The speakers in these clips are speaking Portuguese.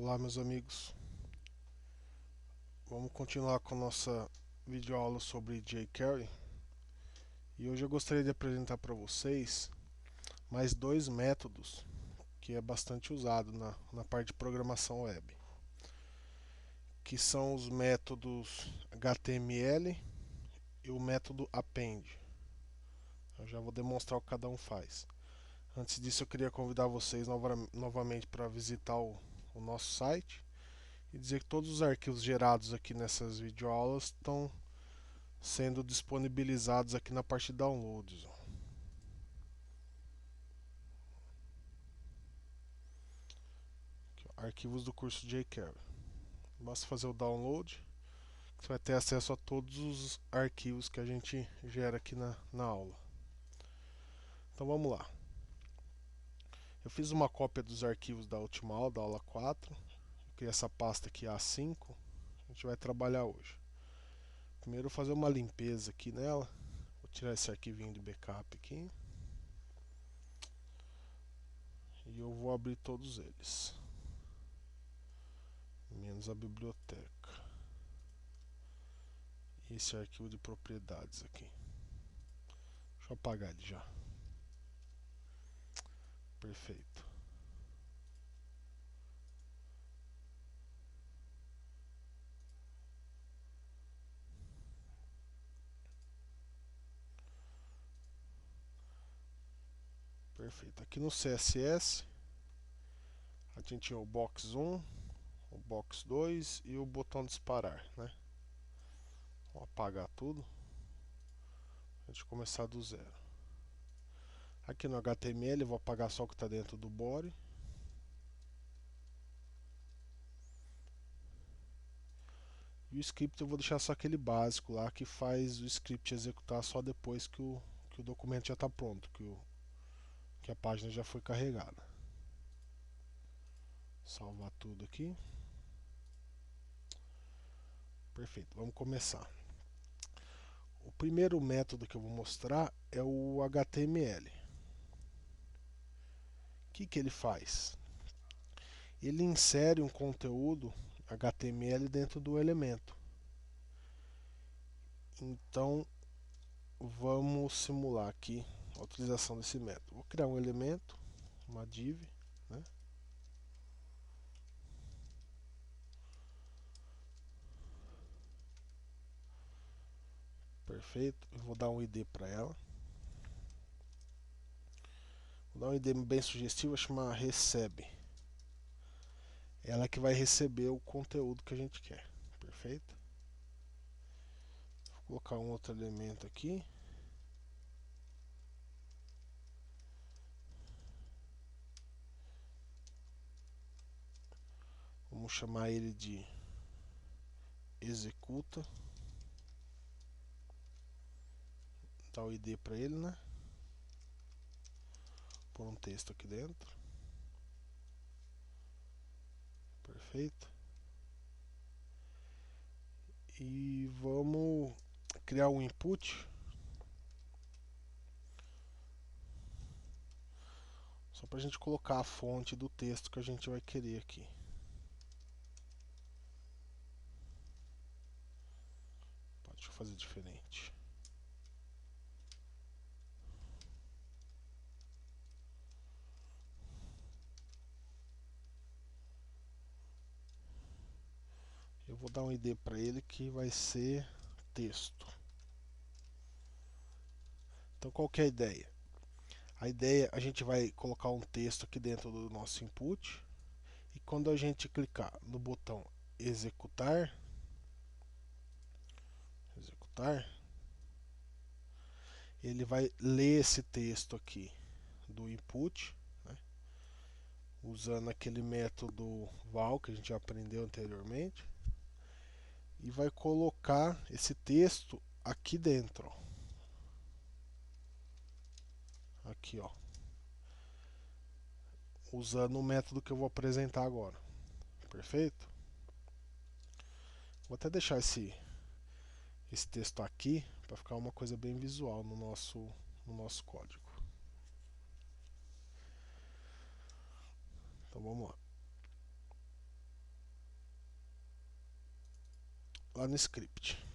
Olá, meus amigos. Vamos continuar com a nossa videoaula sobre jQuery. E hoje eu gostaria de apresentar para vocês mais dois métodos que é bastante usado na parte de programação web, que são os métodos HTML e o método append. Eu já vou demonstrar o que cada um faz. Antes disso, eu queria convidar vocês novamente para visitar o nosso site e dizer que todos os arquivos gerados aqui nessas videoaulas estão sendo disponibilizados aqui na parte de downloads. Aqui, ó, arquivos do curso jQuery. Basta fazer o download, você vai ter acesso a todos os arquivos que a gente gera aqui na aula. Então vamos lá. Eu fiz uma cópia dos arquivos da última aula, da aula 4. Eu criei essa pasta aqui A5. A gente vai trabalhar hoje. Primeiro eu vou fazer uma limpeza aqui nela. Vou tirar esse arquivinho de backup aqui. E eu vou abrir todos eles, menos a biblioteca. E esse arquivo de propriedades aqui. Deixa eu apagar ele já. Perfeito. Perfeito. Aqui no CSS a gente tinha o box 1, o box 2 e o botão disparar, né? Vou apagar tudo. A gente começar do zero. Aqui no HTML eu vou apagar só o que está dentro do body. E o script eu vou deixar só aquele básico lá que faz o script executar só depois que o documento já está pronto, que a página já foi carregada. Salvar tudo aqui. Perfeito, vamos começar. O primeiro método que eu vou mostrar é o HTML. O que ele faz? Ele insere um conteúdo HTML dentro do elemento. Então vamos simular aqui a utilização desse método. Vou criar um elemento, uma div, né? Perfeito. Eu vou dar um ID para ela. Vou dar um ID bem sugestivo, chamar recebe. Ela que vai receber o conteúdo que a gente quer. Perfeito. Vou colocar um outro elemento aqui. Vamos chamar ele de executa. Dar o ID para ele, né? Pôr um texto aqui dentro. Perfeito. E vamos criar um input. Só para a gente colocar a fonte do texto que a gente vai querer aqui. Deixa eu fazer diferente. Eu vou dar um ID para ele que vai ser texto. Então qual que é a ideia? A ideia, a gente vai colocar um texto aqui dentro do nosso input. E quando a gente clicar no botão executar, ele vai ler esse texto aqui do input, né, usando aquele método val que a gente já aprendeu anteriormente, e vai colocar esse texto aqui dentro. Aqui, ó, usando o método que eu vou apresentar agora. Perfeito? Vou até deixar esse texto aqui para ficar uma coisa bem visual no nosso código. Então vamos lá. lá no script.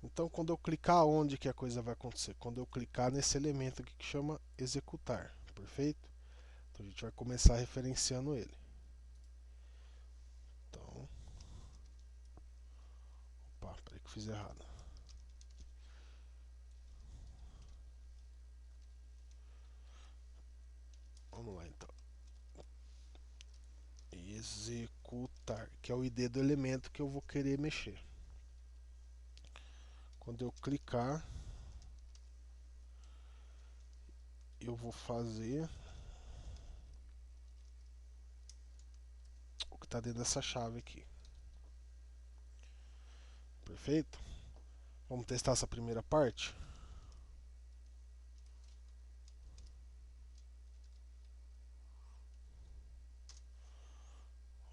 Então, quando eu clicar, onde que a coisa vai acontecer? Quando eu clicar nesse elemento aqui que chama executar, perfeito? Então a gente vai começar referenciando ele. Então, opa, peraí que eu fiz errado. Vamos lá então. Executar, que é o ID do elemento que eu vou querer mexer. Quando eu clicar, eu vou fazer o que está dentro dessa chave aqui. Perfeito? Vamos testar essa primeira parte?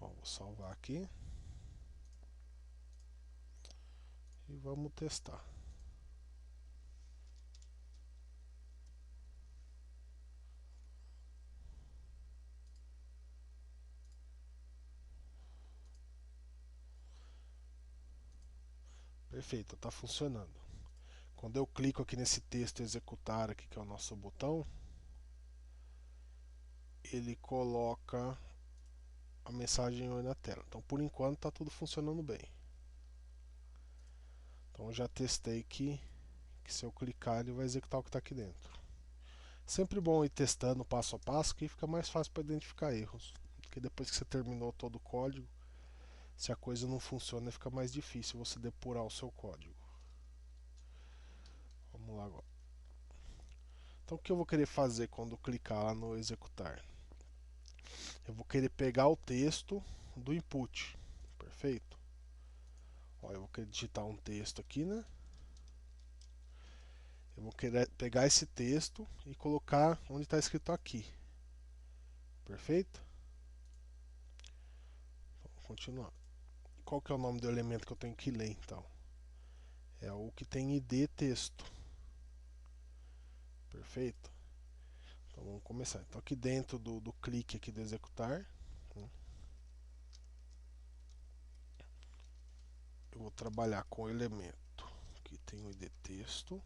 Ó, vou salvar aqui. E vamos testar. Perfeito, está funcionando. Quando eu clico aqui nesse texto executar aqui, que é o nosso botão, ele coloca a mensagem oi na tela. Então, por enquanto, está tudo funcionando bem. Então, eu já testei que se eu clicar, ele vai executar o que está aqui dentro. Sempre bom ir testando passo a passo, que fica mais fácil para identificar erros. Porque depois que você terminou todo o código, se a coisa não funciona, fica mais difícil você depurar o seu código. Vamos lá agora. Então, o que eu vou querer fazer quando clicar lá no executar? Eu vou querer pegar o texto do input. Perfeito? Ó, eu vou querer digitar um texto aqui, né? Eu vou querer pegar esse texto e colocar onde está escrito aqui. Perfeito? Então, vou continuar. Qual que é o nome do elemento que eu tenho que ler, então? É o que tem ID texto. Perfeito? Então vamos começar. Então aqui dentro do clique aqui do executar, né, eu vou trabalhar com o elemento que tem o ID texto.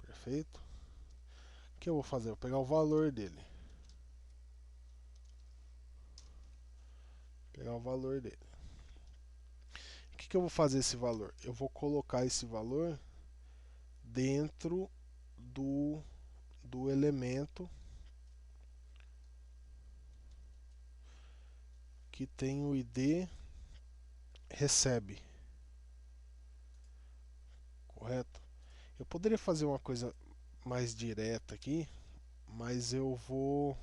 Perfeito? O que eu vou fazer? Eu vou pegar o valor dele. Pegar o valor dele. O que eu vou fazer esse valor? Eu vou colocar esse valor dentro do elemento que tem o ID recebe. Correto? Eu poderia fazer uma coisa mais direta aqui, mas eu vou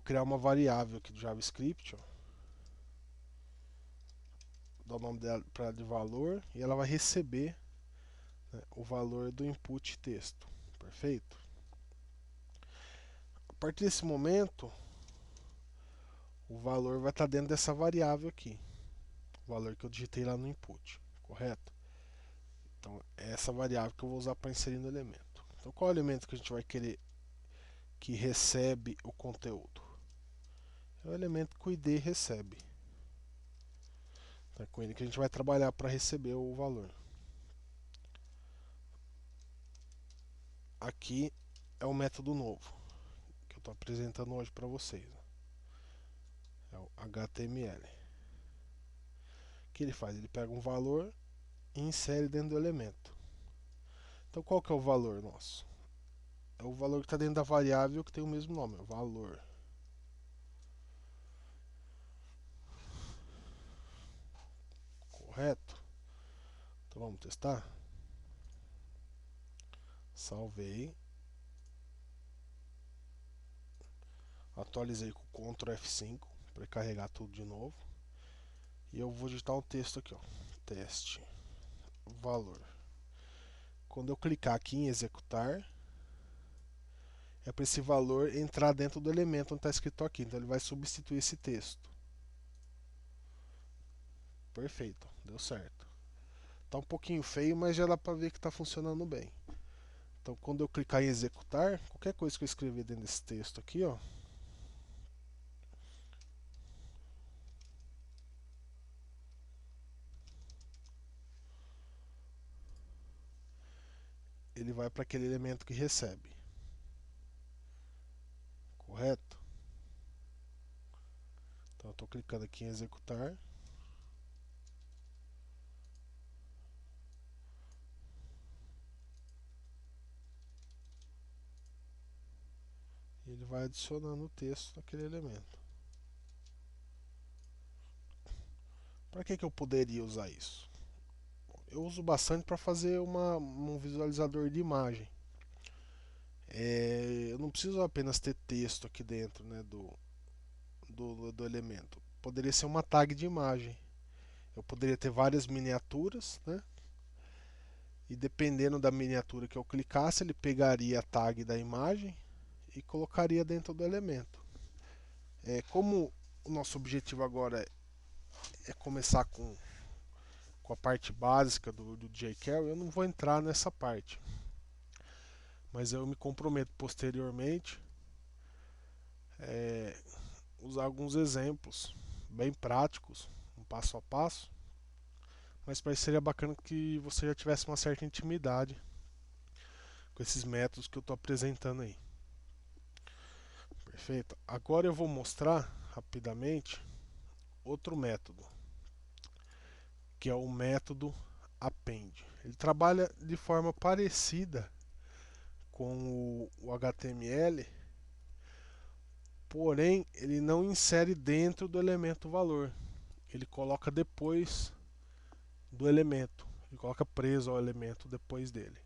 criar uma variável aqui do JavaScript, ó, dar o nome dela para de valor e ela vai receber, né, o valor do input texto. Perfeito? A partir desse momento, o valor vai estar dentro dessa variável aqui, o valor que eu digitei lá no input, correto? Então é essa variável que eu vou usar para inserir no elemento. Então qual é o elemento que a gente vai querer que recebe o conteúdo? É o elemento que o ID recebe. Então é com ele que a gente vai trabalhar para receber o valor. Aqui é o método novo que eu estou apresentando hoje para vocês. É o HTML. O que ele faz? Ele pega um valor e insere dentro do elemento. Então qual que é o valor nosso? É o valor que está dentro da variável que tem o mesmo nome, o valor. Correto? Então vamos testar? Salvei. Atualizei com Ctrl F5 para carregar tudo de novo. E eu vou digitar um texto aqui, ó. Teste valor. Quando eu clicar aqui em executar, é para esse valor entrar dentro do elemento onde está escrito aqui. Então ele vai substituir esse texto. Perfeito, deu certo. Tá um pouquinho feio, mas já dá para ver que está funcionando bem. Então quando eu clicar em executar, qualquer coisa que eu escrever dentro desse texto aqui, ó, ele vai para aquele elemento que recebe, correto? Então eu estou clicando aqui em executar. E ele vai adicionando o texto naquele elemento. Para que eu poderia usar isso? Eu uso bastante para fazer um visualizador de imagem. Eu não preciso apenas ter texto aqui dentro, né, do elemento. Poderia ser uma tag de imagem. Eu poderia ter várias miniaturas, né? E dependendo da miniatura que eu clicasse, ele pegaria a tag da imagem e colocaria dentro do elemento. Como o nosso objetivo agora é começar com a parte básica do jQuery, eu não vou entrar nessa parte. Mas eu me comprometo posteriormente usar alguns exemplos bem práticos, um passo a passo. Mas para isso seria bacana que você já tivesse uma certa intimidade com esses métodos que eu estou apresentando aí. Perfeito? Agora eu vou mostrar rapidamente outro método, que é o método append. Ele trabalha de forma parecida com o HTML, porém ele não insere dentro do elemento valor, ele coloca depois do elemento, ele coloca preso ao elemento depois dele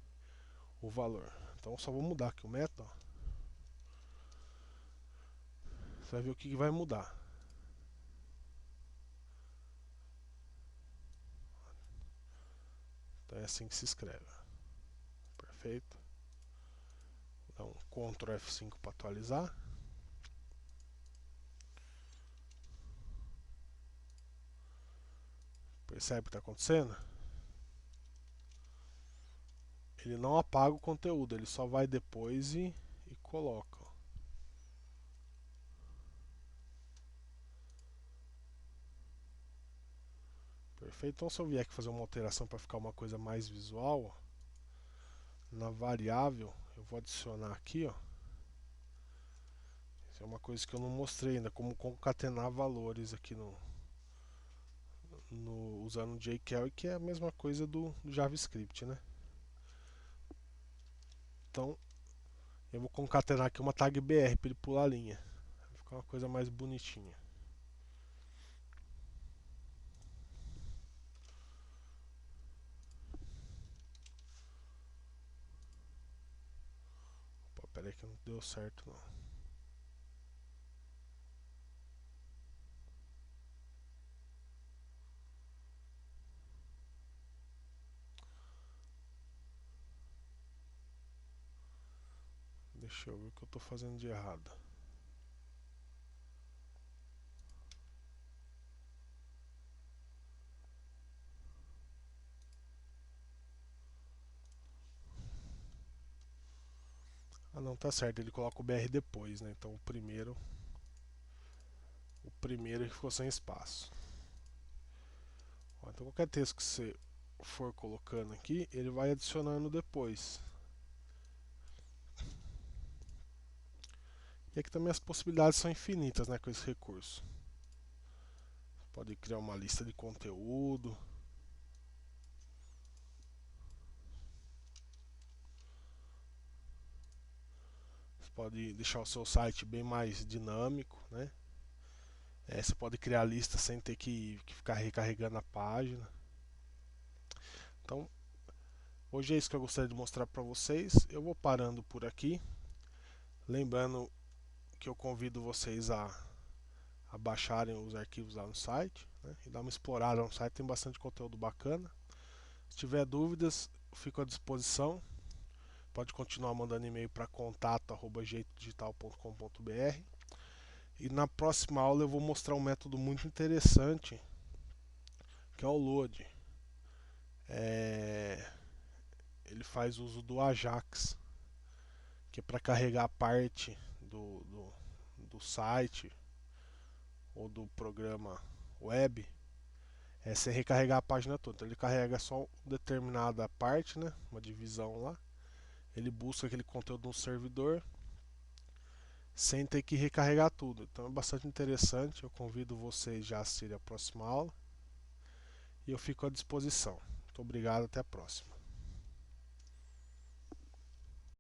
o valor. Então só vou mudar aqui o método. Você vai ver o que vai mudar. Então é assim que se escreve. Perfeito. Dá um Ctrl F5 para atualizar. Percebe o que está acontecendo? Ele não apaga o conteúdo, ele só vai depois e coloca. Perfeito. Então se eu vier aqui fazer uma alteração para ficar uma coisa mais visual, ó, na variável eu vou adicionar aqui, ó. Isso é uma coisa que eu não mostrei ainda, como concatenar valores aqui usando o jQuery, que é a mesma coisa do JavaScript, né? Então eu vou concatenar aqui uma tag BR para ele pular a linha, vai ficar uma coisa mais bonitinha. Opa, pera aí que não deu certo não. Deixa eu ver o que eu estou fazendo de errado. Ah não, tá certo, ele coloca o BR depois, né? Então o primeiro ficou sem espaço. Ó, então qualquer texto que você for colocando aqui, ele vai adicionando depois. E aqui também as possibilidades são infinitas, né, com esse recurso. Pode criar uma lista de conteúdo. Você pode deixar o seu site bem mais dinâmico, né? Você pode criar lista sem ter que ficar recarregando a página. Então, hoje é isso que eu gostaria de mostrar para vocês. Eu vou parando por aqui. Lembrando que eu convido vocês a baixarem os arquivos lá no site, né, e dar uma explorada no site, tem bastante conteúdo bacana. Se tiver dúvidas, fico à disposição. Pode continuar mandando e-mail para contato@jeitodigital.com.br. E na próxima aula eu vou mostrar um método muito interessante, que é o load. Ele faz uso do Ajax, que é para carregar a parte do site ou do programa web, sem recarregar a página toda. Então ele carrega só determinada parte, né, uma divisão lá, ele busca aquele conteúdo no servidor sem ter que recarregar tudo. Então é bastante interessante. Eu convido vocês já a assistirem a próxima aula e eu fico à disposição. Muito obrigado, até a próxima.